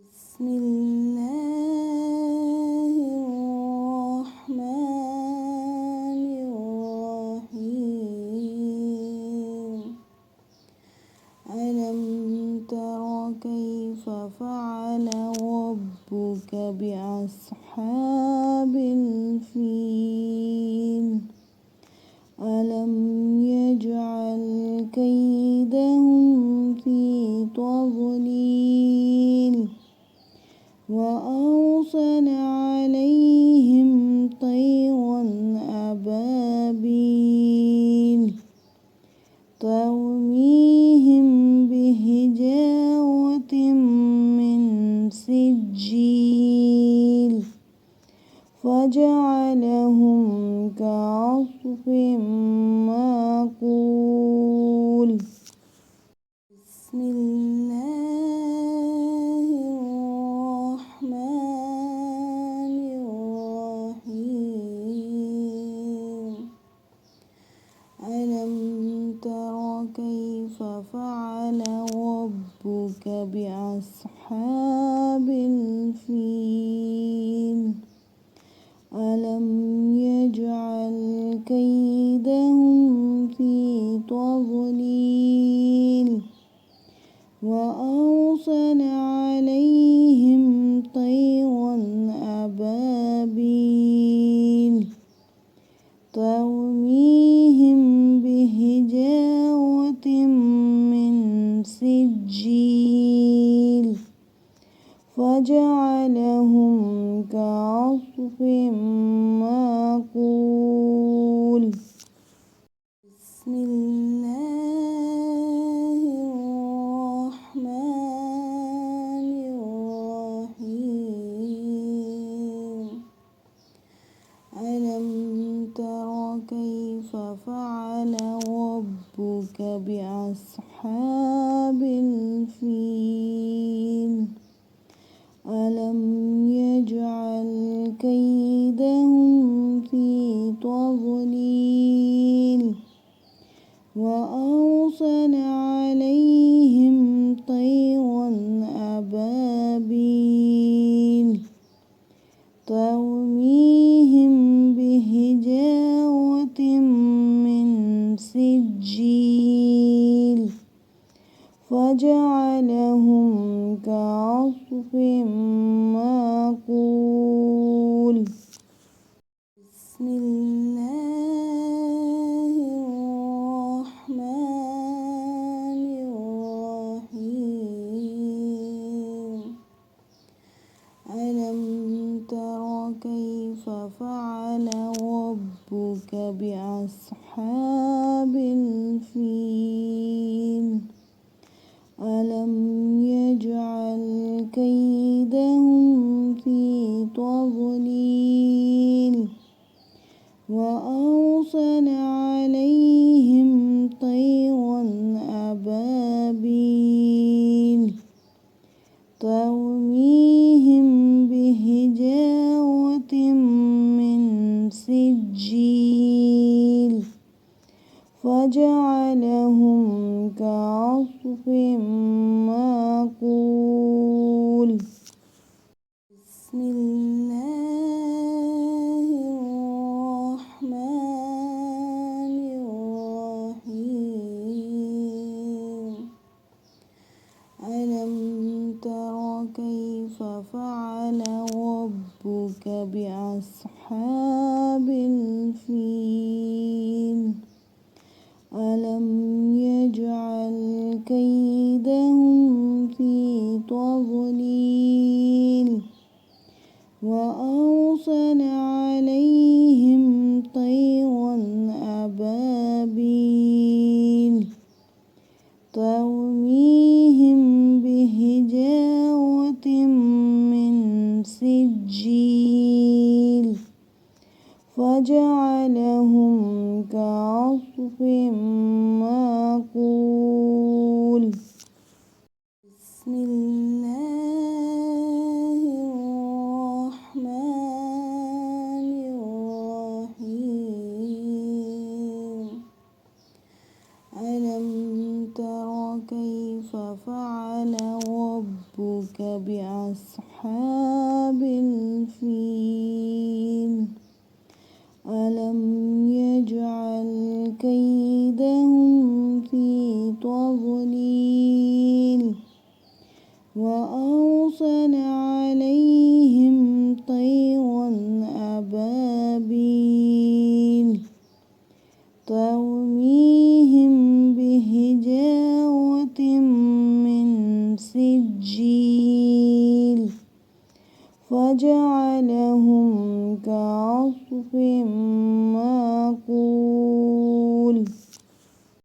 بسم الله الرحمن الرحيم. ألم تر كيف فعل ربك بأصحاب الفيل؟ ألم يجعل كيدهم في تضليل وأرسل عليهم طيرا أبابيل ترميهم بحجارة من سجيل فجعلهم كعصف مأكول. بسم الله الرحمن الرحيم. ألم تر كيف فعل ربك بأصحاب الفيل؟ ألم يجعل كيدهم في تضليل وأرسل عليهم طيرا أبابيل ترميهم بحجارة من سجيل فجعلهم كعصف مأكول. بسم الله الرحمن الرحيم. ألم تر كيف فعل ربك بأصحاب الفيل؟ ألم يجعل كيدهم في تضليل وأرسل عليهم طيرا أبابيل ترميهم بحجارة من سجيل فجعلهم كعصف مأكول. بسم الله الرحمن الرحيم. ألم تر كيف فعل ربك بأصحاب الفيل؟ ألم يجعل كيدهم في تضليل وأرسل عليهم طيرا أبابيل ترميهم بحجارة من سجيل فجعلهم كعصف مأكول. بسم الله الرحمن الرحيم. ألم تر كيف فعل ربك بأصحاب الفيل؟ ألم يجعل كيدهم في تضليل وأرسل عليهم طيرا أبابيل ترميهم بحجارة من سجيل فجعلهم كعصف مأكول. بسم الله الرحمن الرحيم. ألم تر كيف فعل ربك أصحاب الفيل ألم يجعل كيدهم في تضليل وأرسل عليهم طيرا أبابيل ترميهم بحجارة من سجيل فجعلهم كعصف مأكول.